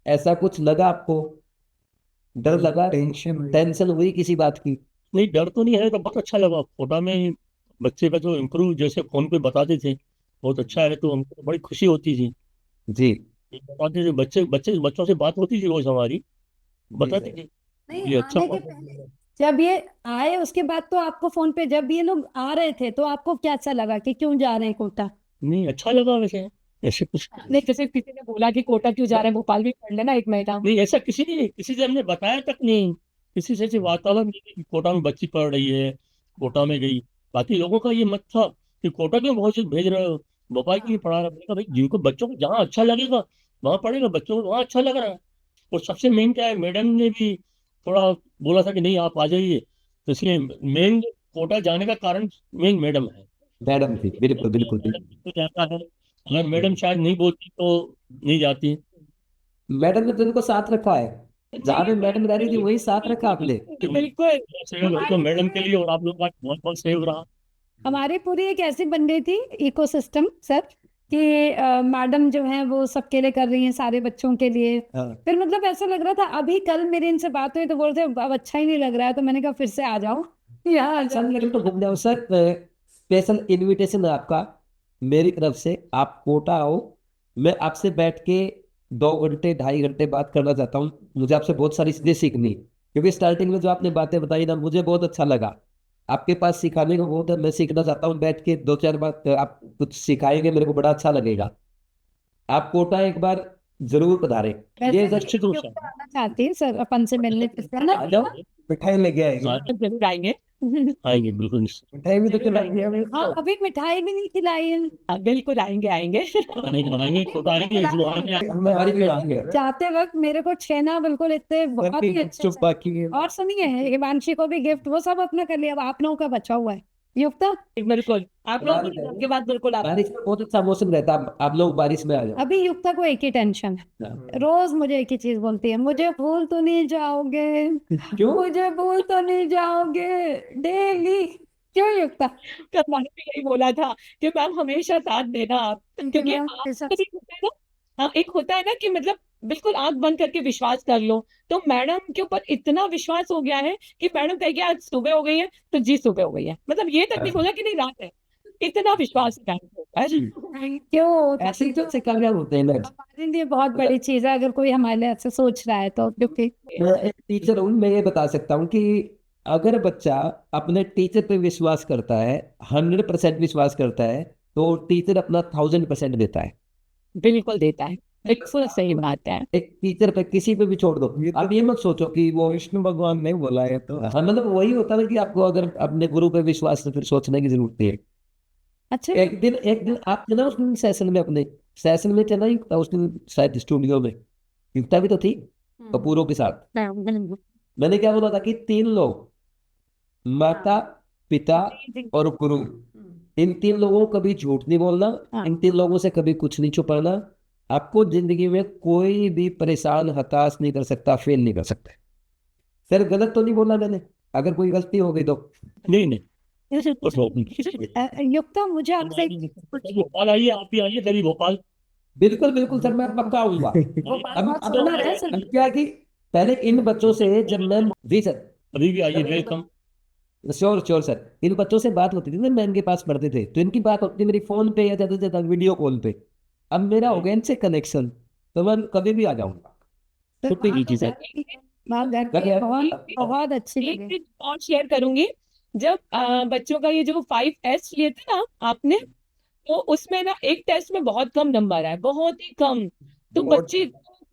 ऐसा कुछ लगा आपको? डर लगा, टेंशन हुई किसी बात की? नहीं, डर तो नहीं है, तो बहुत अच्छा लगा कोटा में बच्चे का जो इम्प्रूव जैसे फोन पे बताते थे, बहुत अच्छा है, तो हमको तो बड़ी खुशी होती थी। जी ये बताते थे बच्चे बच्चे बच्चों से बात होती थी रोज हमारी, बताते थे नहीं, ये अच्छा आने के पहले जब ये आए उसके बाद तो आपको फोन पे, जब ये लोग आ रहे थे तो आपको क्या अच्छा लगा कि क्यों जा रहे हैं कोटा? नहीं, अच्छा लगा वैसे, ऐसे कुछ नहीं, जैसे किसी ने बोला कि कोटा क्यों जा रहे हैं, भोपाल भी पढ़ लेना 1 महीना। नहीं, ऐसा किसी से हमने बताया तक नहीं, किसी से ऐसे वार्तालाप नहीं की कि कोटा में बच्ची पढ़ रही है, कोटा में गई। बाकी लोगों का ये मत था कि कोटा क्यों बहुत से भेज रहे हो, भोपाल क्यों नहीं पढ़ा रहा। मैंने कहा भाई, जिनको बच्चों को जहाँ अच्छा लगेगा वहाँ पढ़ेगा, बच्चों को वहाँ अच्छा लग रहा है। और सबसे मेन क्या है, मैडम ने भी थोड़ा बोला था कि नहीं आप आ जाइए, तो इसलिए मेन कोटा जाने का कारण मेन मैडम है। मैडम थी, बिल्कुल बिल्कुल मैडम बिल्कुल। तो जाता है, अगर मैडम शायद नहीं बोलती तो नहीं जाती। मैडम ने तो इनको साथ रखा है, जहाँ पे मैडम रह रही थी वही साथ रखा आपने। बिल्कुल। सहयोग है तो मैडम के लिए, और आप लोगों का बहुत बहुत सहयोग रहा। हमारी पूरी एक ऐसी बन गई थी इकोसिस्टम सर, कि मैडम जो है वो सबके लिए कर रही हैं, सारे बच्चों के लिए। हाँ। फिर मतलब ऐसा लग रहा था, अभी कल मेरी इनसे बात हुई तो बोल रहे थे अब अच्छा ही नहीं लग रहा है, तो मैंने कहा फिर से आ जाओ यहाँ आ जाओ। सर लेकिन तो घूमने आओ सर, स्पेशल इनविटेशन है आपका मेरी तरफ से, आप कोटा आओ। मैं आपसे बैठ के 2 घंटे 2.5 घंटे बात करना चाहता हूँ, मुझे आपसे बहुत सारी चीजें सीखनी, क्योंकि स्टार्टिंग में जो आपने बातें बताई ना मुझे बहुत अच्छा लगा। आपके पास सिखाने को बहुत है, मैं सीखना चाहता हूँ, बैठ के 2-4 बात आप कुछ सिखाएंगे मेरे को बड़ा अच्छा लगेगा। आप कोटा एक बार जरूर पधारें। वैसे ये भी निश्चित रूप से युक्ता आना चाहती है सर अपन से मिलने, है ना? आ जाओ, मिठाई लेके आएगी, हाँ, जरूर आएंगे। आएंगे बिल्कुल निश्चित। मिठाई भी तो जरूर खिलाएंगे हमें। हाँ, अभी मिठाई भी नहीं खिलाई है। हाँ, बिल्कुल आएंगे आएंगे। बनाएंगे कोटा आएंगे, जो आएंगे हमें हमारी भी आएंगे। जाते वक्त मेरे को छेना बिल्कुल इतने बहुत ही अच्छे चुप से। बाकी है। और सुनिए, हिमांशी को भी गिफ्ट वो सब अपना कर लिया, अब आप लोगों का बचा हुआ है युक्ता। बिल्कुल आप लोग के बाद बिल्कुल आप। बारिश में बहुत अच्छा मौसम रहता है, आप लोग बारिश में आ जाओ। अभी युक्ता को एक ही टेंशन है, रोज मुझे एक ही चीज बोलती है, मुझे भूल तो नहीं जाओगे, क्यों? मुझे भूल तो नहीं जाओगे, डेली। क्यों युक्ता? कल मैंने भी यही बोला था कि मैम हमेशा साथ देना आप, क्योंकि मैम आप के साथ- कभी होता है ना, हाँ, एक होता है ना कि मतलब बिल्कुल आंख बंद करके विश्वास कर लो, तो मैडम के ऊपर इतना विश्वास हो गया है कि मैडम कहेगी आज सुबह हो गई है तो जी सुबह हो गई है, मतलब ये तक नहीं बोला कि नहीं रात है, इतना विश्वास है मैडम के ऊपर। क्यों? ऐसे ही तो से कामयाब होते हैं मैम। हमारे लिए बहुत बड़ी चीज है अगर कोई हमारे लिए ऐसे सोच रहा है तो, क्योंकि मैं एक टीचर हूँ, मैं ये बता सकता हूँ कि अगर बच्चा अपने टीचर पे विश्वास करता है, 100% विश्वास करता है, तो टीचर अपना 1000% देता है। बिल्कुल देता है, बिल्कुल सही बात है। एक टीचर पे किसी पे भी छोड़ दो, आप ये मत सोचो कि वो विष्णु भगवान ने बोला है तो। हाँ, मतलब वही होता है कि आपको अगर अपने गुरु पे विश्वास है, फिर सोचने की जरूरत नहीं है। अच्छा एक दिन आप चला उस दिन सेशन में, अपने सेशन में चला युक्ता उस दिन शायद स्टूडियो में, युक्ता भी तो थी कपूरों के साथ। मैंने क्या बोला था कि 3 लोग, माता पिता और गुरु, इन 3 लोगों को कभी झूठ नहीं बोलना, हाँ। इन 3 लोगों से कभी कुछ नहीं छुपाना। आपको जिंदगी में कोई भी परेशान हताश नहीं कर सकता, फेल नहीं कर सकता। सर गलत तो नहीं बोला मैंने? अगर कोई गलती हो गई तो नहीं नहीं, कुछ नहीं। युक्ता मुझे आपसे भोपाल आइए, आप भी आइए कभी भोपाल। बिल्कुल बिल्कुल सर, मैं पक्का आऊंगा। बहुत सुंदर है सर। अब क्या है कि पहले इन बच्चों से जब मैं, जी सर, अभी भी आइए, वेलकम। श्योर श्योर सर, इन बच्चों से बात होती थी ना, मैं इनके पास पढ़ते थे तो इनकी बात होती थी मेरी फोन पे या ज्यादा से ज्यादा वीडियो कॉल पे। अब मेरा हो गया इनसे कनेक्शन, तो मैं कभी भी आ जाऊंगा। छुट्टी कीजिए सर। माँ घर क्या की क्या? बहुत बहुत अच्छी एक लगी। चीज और शेयर करूंगी, जब बच्चों का ये जो 5S लिए थे ना आपने, तो उसमें ना एक टेस्ट में बहुत कम नंबर आए, बहुत ही कम। तो बहुत- बच्चे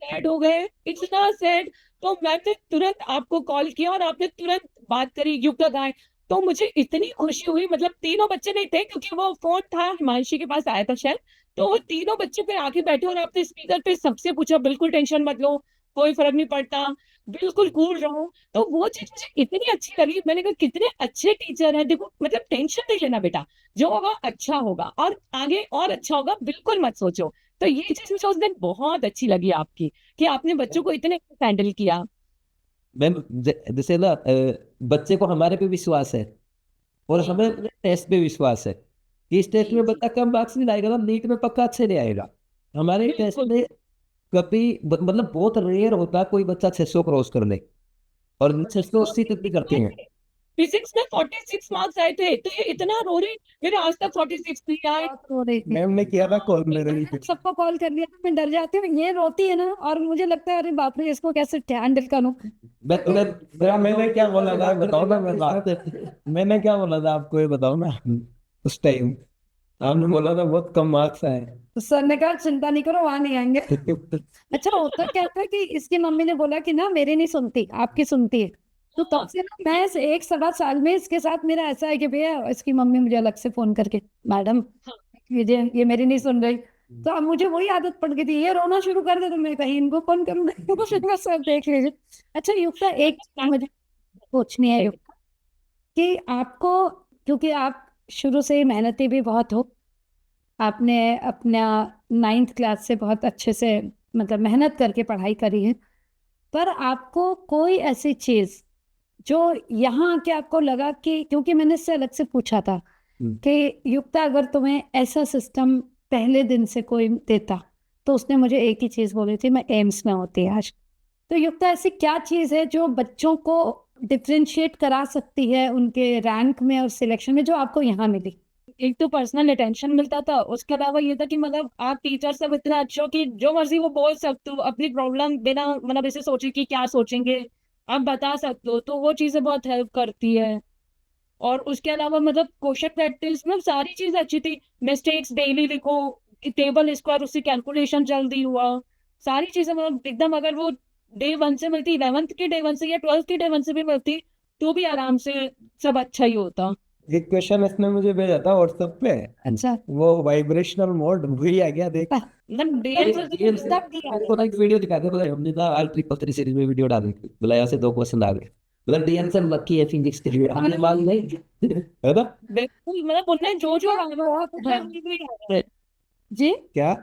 सैड हो गए, इतना सैड। तो मैंने तुरंत आपको कॉल किया और आपने तुरंत बात करी युक्ता गाय। तो मुझे इतनी खुशी हुई, मतलब तीनों बच्चे नहीं थे क्योंकि वो फोन था हिमांशी के पास आया था शायद। तो वो तीनों बच्चे फिर आके बैठे और आपने स्पीकर पे सबसे पूछा बिल्कुल टेंशन मत लो, कोई फर्क नहीं पड़ता, बिल्कुल कूल रहो। तो वो चीज मुझे इतनी अच्छी लगी। मैंने कहा कितने अच्छे टीचर हैं, देखो मतलब टेंशन नहीं लेना बेटा, जो होगा अच्छा होगा और आगे और अच्छा होगा, बिल्कुल मत सोचो। तो ये चीज मुझे उस दिन बहुत अच्छी लगी आपकी, कि आपने बच्चों को इतने हैंडल किया। मैम जैसे ना बच्चे को हमारे पे विश्वास है और हमें टेस्ट पे विश्वास है कि इस टेस्ट में बच्चा कम मार्क्स नहीं लाएगा ना, नीट में पक्का अच्छे नहीं आएगा। हमारे टेस्ट बिल्कुल। में कभी मतलब बहुत रेयर होता है कोई बच्चा 600 क्रॉस कर ले, और 680 तक भी करते हैं। फिजिक्स में 46 मार्क्स आए थे, तो ये इतना रो रही, मेरे आज तक 46 नहीं आए। बहुत रो रही थी। मैम ने किया था कॉल मेरे मैंने लिए। सबको कॉल कर लिया था, मैं डर जाती हूँ, ये रोती है ना, और मुझे लगता है अरे बाप रे इसको कैसे हैंडल करूँ। मैंने क्या बोला था बताओ ना, मैंने क्या बोला था आपको ये बताओ ना। उस टाइम आपने बोला था बहुत कम मार्क्स आए। तो सर ने कहा चिंता नहीं करो, वहां नहीं आएंगे। अच्छा होता क्या था कि इसकी मम्मी ने बोला कि ना मेरी नहीं सुनती, आपकी सुनती है। तो तब से ना मैं इस 1 सवा साल में इसके साथ मेरा ऐसा है कि भैया इसकी मम्मी मुझे अलग से फोन करके, मैडम ये मेरी नहीं सुन रही। तो अब मुझे वही आदत पड़ गई थी, ये रोना शुरू कर दे तो मैं कहीं इनको फोन करूँ सर देख लीजिए। अच्छा युक्ता, एक चीज मुझे पूछनी है युक्ता, कि आपको, क्योंकि आप शुरू से ही मेहनती भी बहुत हो, आपने अपना 9th क्लास से बहुत अच्छे से मतलब मेहनत करके पढ़ाई करी है, पर आपको कोई ऐसी चीज जो यहाँ आके आपको लगा कि, क्योंकि मैंने इससे अलग से पूछा था कि युक्ता अगर तुम्हें ऐसा सिस्टम पहले दिन से कोई देता, तो उसने मुझे एक ही चीज बोली थी, मैं एम्स में होती आज। तो युक्ता ऐसी क्या चीज है जो बच्चों को डिफरेंशिएट करा सकती है उनके रैंक में और सिलेक्शन में, जो आपको यहाँ मिली? एक तो पर्सनल अटेंशन मिलता था, उसके अलावा ये था कि मतलब आप टीचर सब इतने अच्छे हो कि जो मर्जी वो बोल सकते हो, अपनी प्रॉब्लम बिना मतलब ऐसे सोचे कि क्या सोचेंगे, आप बता सकते हो, तो वो चीजें बहुत हेल्प करती है। और उसके अलावा मतलब क्वेश्चन प्रैक्टिस में सारी चीज अच्छी थी, मिस्टेक्स डेली लिखो, टेबल स्क्वायर उससे कैलकुलेशन जल्दी हुआ, सारी चीजें मतलब एकदम, अगर वो डे 1 से मिलती, 11th के डे 1 से या 12th के डे 1 से भी मिलती, तो भी आराम से सब अच्छा ही होता। एक क्वेश्चन इसने मुझे भेजा था व्हाट्सएप पे, अच्छा, वो वाइब्रेशनल मोड वही आ गया देख। मतलब को ना एक वीडियो दिखाते बोला हमने ना आर ट्रिपल थ्री सीरीज में वीडियो डाली थी, बोला यहाँ से 2 क्वेश्चन आ गए, बोला डी आंसर लकी है फिजिक्स के लिए, हमने मान नहीं है ना। बिल्कुल, मतलब उन्होंने जो जो वाइवा जी क्या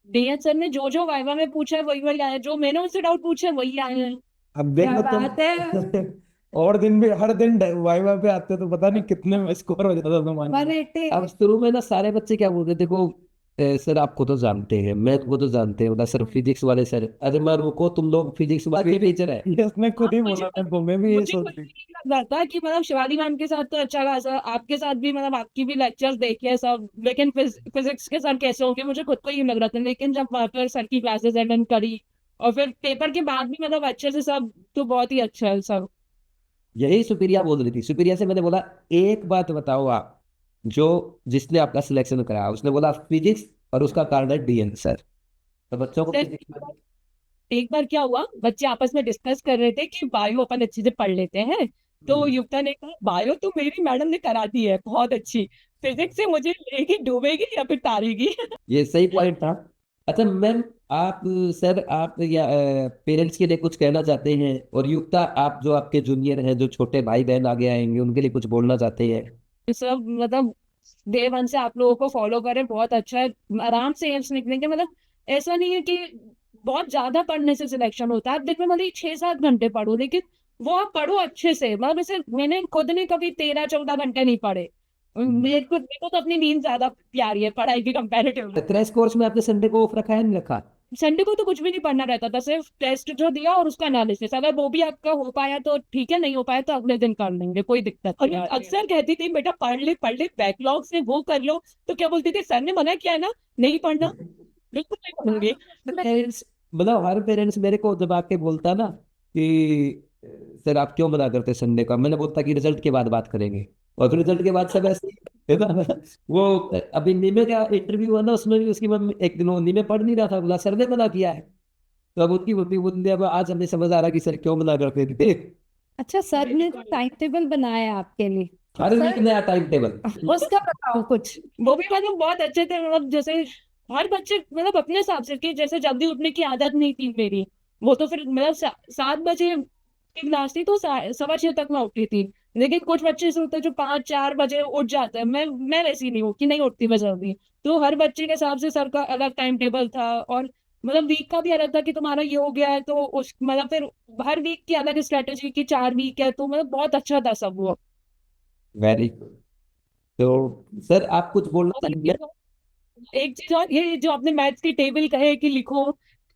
डीएन सर ने जो जो वाइवा में पूछा है वही वही आया, जो मैंने उनसे डाउट पूछा है वही आए हैं। अब क्या देखो बात है। तुम और दिन भी हर दिन वाइवा पे आते तो पता नहीं कितने में स्कोर हो जाता तुम्हारा। 180। अब शुरू में ना सारे बच्चे क्या बोलते थे, देखो सर आपको तो जानते हैं, मैथ को तो जानते हैं, बोला सर फिजिक्स वाले सर, अरे मैं रुको तुम लोग फिजिक्स वाले टीचर है। ये उसने खुद ही मुझे बोला था तो मैं भी ये मुझे सोच कुछ रही। भी नहीं लग रहा था कि मतलब शिवाली मैम के साथ तो अच्छा खासा, आपके साथ भी मतलब आपकी भी लेक्चर्स देखे सब, लेकिन फिजिक्स के सर कैसे होंगे मुझे खुद को ही लग रहा था, लेकिन जब वहां पर सर की क्लासेस अटेंड करी और फिर पेपर के बाद भी मतलब अच्छे से सब, तो बहुत ही अच्छा है सब। यही सुप्रिया बोल रही थी, सुप्रिया से मैंने बोला एक बात बताओ आप, जो जिसने आपका सिलेक्शन कराया, उसने बोला फिजिक्स और उसका कारण है डी आंसर। तो बच्चों को सर, एक बार क्या हुआ, बच्चे आपस में डिस्कस कर रहे थे कि बायो अपन अच्छे से पढ़ लेते हैं, तो युक्ता ने कहा बायो तो मेरी मैडम ने करा दी है बहुत अच्छी, फिजिक्स से मुझे लेगी डूबेगी या फिर तारेगी। ये सही पॉइंट था। अच्छा मैम, आप सर आप या पेरेंट्स के लिए कुछ कहना चाहते हैं, और युक्ता आप जो आपके जूनियर हैं, जो छोटे भाई बहन आगे आएंगे, उनके लिए कुछ बोलना चाहते हैं? सब मतलब डे 1 से आप लोगों को फॉलो करें, बहुत अच्छा है, आराम से एम्स निकलेंगे। मतलब ऐसा नहीं है कि बहुत ज्यादा पढ़ने से सिलेक्शन होता है, आप दिन में मतलब 6-7 घंटे पढ़ो, लेकिन वो आप पढ़ो अच्छे से, मतलब इसे मैंने खुद ने कभी 13-14 घंटे नहीं पढ़े, मेरे को तो अपनी नींद ज्यादा प्यारी है पढ़ाई की कंपैरेटिव में। क्रैश कोर्स में आपने संडे को ऑफ रखा है, नहीं रखा? संडे को तो कुछ भी नहीं पढ़ना रहता था, सिर्फ टेस्ट जो दिया और उसका एनालिसिस, अगर वो भी आपका हो पाया तो ठीक है, नहीं हो पाया तो अगले दिन कर लेंगे, कोई दिक्कत नहीं। और ये अक्सर कहती थी बेटा पढ़ ले बैकलॉग से वो कर लो, तो क्या बोलती थी सर ने मना किया है ना, नहीं पढ़ना, बिल्कुल नहीं पढ़ूंगी। पेरेंट्स मतलब हर पेरेंट्स मेरे को जब आके बोलता ना कि सर आप क्यों मना करते संडे का, मैंने बोलता कि रिजल्ट के बाद बात करेंगे, और फिर रिजल्ट के बाद सब ऐसे ही, है ना। वो अभी नीमे का इंटरव्यू हुआ ना, उसमें भी उसकी मम्मी एक दिन वो नीमे पढ़ नहीं रहा था, बोला सर ने मना किया है, तो अब उनकी मम्मी बोलती है अब आज हमें समझ आ रहा कि सर क्यों मना करते थे। अच्छा, सर ने जो टाइम टेबल बनाया आपके लिए, हर वीक नया टाइम टेबल। उसका बताओ कुछ। वो भी मतलब बहुत अच्छे थे, मतलब जैसे हर बच्चे मतलब अपने हिसाब से, कि जैसे जल्दी उठने की आदत नहीं थी मेरी, वो तो फिर मतलब 7 बजे की क्लास थी तो 6:15 तक मैं उठती थी। लेकिन कुछ बच्चे ऐसे होते हैं जो 5-4 बजे उठ जाते हैं, मैं वैसी नहीं हूँ कि नहीं उठती मैं जल्दी। तो हर बच्चे के हिसाब से सर का अलग टाइम टेबल था, और मतलब वीक का भी अलग था कि तुम्हारा ये हो गया है तो उस मतलब फिर हर वीक की अलग स्ट्रेटेजी की 4 वीक है, तो मतलब बहुत अच्छा था सब वो। Very good. तो सर आप कुछ बोलना चाहेंगे? एक चीज और, ये जो आपने मैथ्स की टेबल कहे कि लिखो,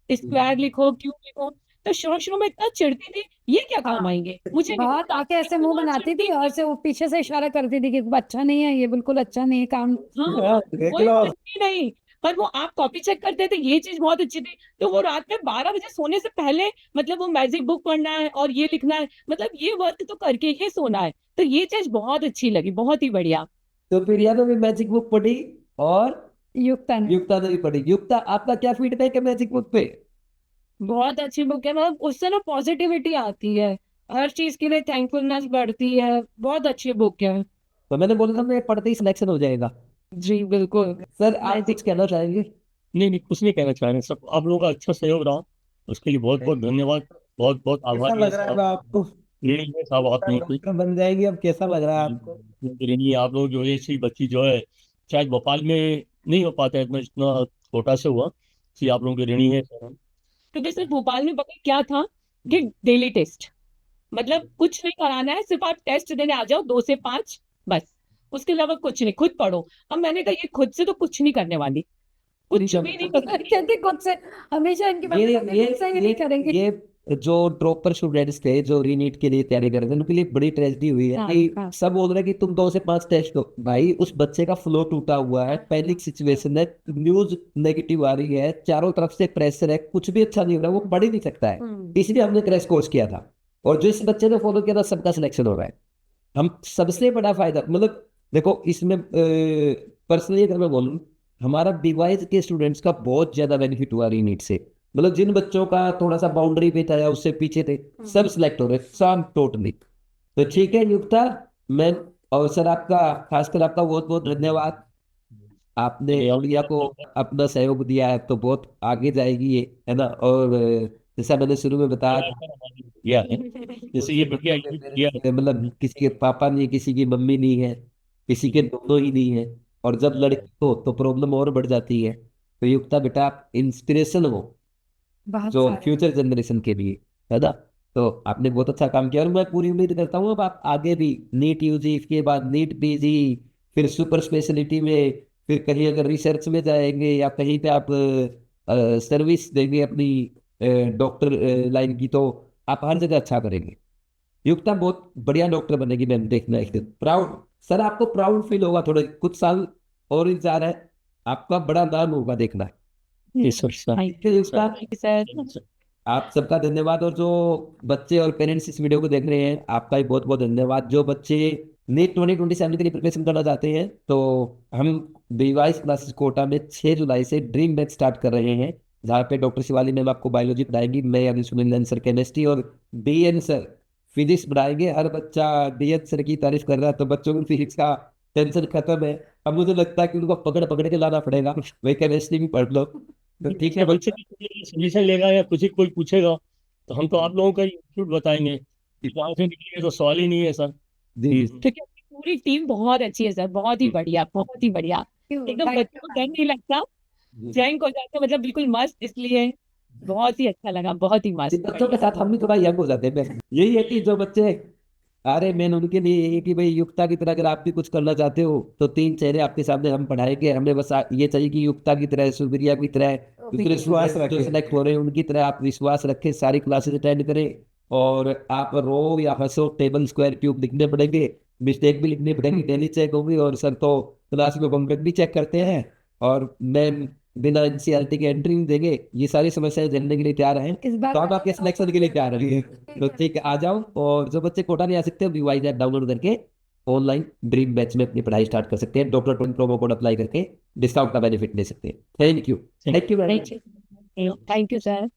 स्क्वायर लिखो, क्यूब लिखो, तो शुरू शुरू में इतना चिढ़ती थी ये क्या काम आएंगे, मुझे नहीं बहुत पता। आके ऐसे मुंह इतना बनाती थी चिढ़ती और थी। से वो पीछे से इशारा करती थी कि अच्छा नहीं है, ये बिल्कुल अच्छा नहीं है काम। हाँ, हाँ, देख कोई लो। कुछ भी नहीं। पर वो आप कॉपी चेक करते थे, ये चीज बहुत अच्छी थी। तो वो रात में 12 बजे सोने से पहले मतलब वो मैजिक बुक पढ़ना है और ये लिखना है, मतलब ये वर्क तो करके ही सोना है। तो ये चीज बहुत अच्छी लगी, बहुत ही बढ़िया। तो फिर या तो भी मैजिक बुक पढ़ी और युक्ता ने। युक्ता ने भी पढ़ी। युक्ता आपका क्या फीडबैक है मैजिक बुक पे? बहुत अच्छी बुक है, मतलब उससे ना पॉजिटिविटी आती है, हर चीज के लिए थैंकफुलनेस बढ़ती है, बहुत अच्छी बुक है। तो मैंने बोला था मैं पढ़ते ही सिलेक्शन हो जाएगा। जी बिल्कुल। सर आप कुछ कहना चाहेंगे? नहीं नहीं, कुछ नहीं कहना चाह रहे हैं, सब आप लोगों का अच्छा सहयोग रहा, उसके लिए बहुत बहुत धन्यवाद। बहुत बहुत कैसा आभारी है लग रहा है साहब। आपको? ऋणी है साहब आप लोगों की। डॉक्टर बन जाएगी अब, कैसा लग रहा है आपको? ऋणी है आप लोग, जो है ऐसी बच्ची जो है शायद भोपाल में नहीं हो पाता है इतना, जितना छोटा से हुआ, इसलिए आप लोगों के ऋणी है सर हम। क्योंकि सिर्फ भोपाल में पता है क्या था, कि डेली टेस्ट, मतलब कुछ नहीं कराना है, सिर्फ आप टेस्ट देने आ जाओ 2 से 5, बस। उसके अलावा कुछ नहीं, खुद पढ़ो। अब मैंने कहा ये खुद से तो कुछ नहीं करने वाली, कुछ भी नहीं करने। कहती खुद से, हमेशा इनकी बात ये खुद से ही नहीं करेंगे। ये जो ड्रॉपर स्टूडेंट्स थे जो रीनीट के लिए तैयारी कर रहे थे उनके लिए बड़ी ट्रेजेडी हुई है हाँ, कि हाँ। सब बोल रहे हैं कि तुम 2 से 5 टेस्ट दो। भाई उस बच्चे का फ्लो टूटा हुआ है, पैनिक सिचुएशन है, न्यूज नेगेटिव आ रही है, चारों तरफ से प्रेशर है, कुछ भी अच्छा नहीं हो रहा, वो पढ़ ही नहीं सकता है। इसलिए हमने क्रैश कोर्स किया था, और जो इस बच्चे ने फॉलो किया था सबका सिलेक्शन हो रहा है। हम सबसे बड़ा फायदा मतलब देखो इसमें पर्सनली अगर मैं बोलूँ, हमारा बीवाइज के स्टूडेंट्स का बहुत ज्यादा बेनिफिट हुआ रीनीट से। मतलब जिन बच्चों का थोड़ा सा बाउंड्री पे था या उससे पीछे थे, सब सिलेक्ट हो रहे, सब टोटली। तो ठीक है युक्ता, मैं और सर आपका, खासकर आपका बहुत बहुत धन्यवाद। आपने इंडिया को अपना सहयोग दिया है तो बहुत आगे जाएगी ये, है ना। और जैसा मैंने शुरू में बताया, किया है, जैसे ये बढ़िया किया है। मतलब किसी के पापा नहीं, किसी की मम्मी नहीं है, किसी के दोनों ही नहीं है, और जब लड़की हो तो प्रॉब्लम और बढ़ जाती है। तो युक्ता बेटा आप इंस्पिरेशन हो बहुत जो सारे। फ्यूचर जनरेशन के लिए, है ना। तो आपने बहुत अच्छा काम किया और मैं पूरी उम्मीद करता हूँ अब आप आगे भी नीट यूजी, इसके बाद नीट पीजी, फिर सुपर स्पेशलिटी में, फिर कहीं अगर रिसर्च में जाएंगे या कहीं पे आप सर्विस देंगे अपनी डॉक्टर लाइन की, तो आप हर जगह अच्छा करेंगे। युक्ता बहुत बढ़िया डॉक्टर बनेगी, मैम देखना एक दिन। प्राउड सर, आपको प्राउड फील होगा, थोड़े कुछ साल और इंतजार है, आपका बड़ा नाम होगा, देखना। ये सर सर ठीक है युक्ता, सर, आप सबका धन्यवाद। और जो बच्चे और पेरेंट्स इस वीडियो को देख रहे हैं आपका भी बहुत बहुत धन्यवाद। जो बच्चे नीट 2027 के लिए प्रिपरेशन करना चाहते हैं तो हम बीवाइस क्लासेस कोटा में 6 जुलाई से ड्रीम बैच स्टार्ट कर रहे हैं, जहाँ पे डॉक्टर शिवाली मैम आपको बायोलॉजी पढ़ाएंगी, मैं यानी सुनील सर केमिस्ट्री, और डीएन सर फिजिक्स पढ़ाएंगे। हर बच्चा डीएन सर की तारीफ कर रहा है, तो बच्चों को फिजिक्स का टेंशन खत्म है। अब मुझे लगता है कि उनको पकड़ पकड़ के लाना पड़ेगा, वही केमिस्ट्री भी पढ़ लो। तो ठीक है बच्चे बच्चे, सजेशन लेगा या कुछ ही कोई पूछेगा तो हम तो आप लोगों का ही इंस्टीट्यूट बताएंगे, वहां से निकलेंगे तो सवाल ही नहीं है सर। जी ठीक है, पूरी टीम बहुत अच्छी है सर, बहुत ही बढ़िया, बहुत ही बढ़िया। एकदम बच्चों को डर नहीं लगता, जी। फ्रैंक हो जाते हैं, मतलब बिल्कुल मस्त, इसलिए बहुत ही अच्छा लगा, बहुत ही इन मस्त, बच्चों के बढ़िया। साथ हम भी थोड़ा यंग हो जाते हैं बस। यही है कि जो बच्चे, अरे मैंने उनके लिए यही है कि भाई युक्ता की तरह अगर आप भी कुछ करना चाहते हो तो 3 चेहरे आपके सामने हम पढ़ाएंगे। हमें बस ये चाहिए कि युक्ता की तरह, सुप्रिया की तरह, दूसरे विश्वास स्टूडेंट जो रखें। सिलेक्ट हो रहे हैं उनकी तरह आप विश्वास रखें, सारी क्लासेस अटेंड करें, और आप रो या हंसो, टेबल स्क्वायर क्यूब लिखने पड़ेंगे, मिस्टेक भी लिखनी पड़ेगी, डेली चेक होगी, और सर तो क्लास में होमवर्क भी चेक करते हैं, और मैम बिना एनसीईआरटी के एंट्री नहीं देंगे। ये सारी समस्याएं झेलने के लिए तैयार हैं, इस बार तो आप आपके सिलेक्शन के लिए तैयार रहिए। तो ठीक है, आ जाओ। और जो बच्चे कोटा नहीं आ सकते बीवाइज ऐप डाउनलोड करके ऑनलाइन ड्रीम बैच में अपनी पढ़ाई स्टार्ट कर सकते हैं, doctor tone promo code apply करके डिस्काउंट का बेनिफिट ले सकते हैं। Thank you, thank you. Thank you sir.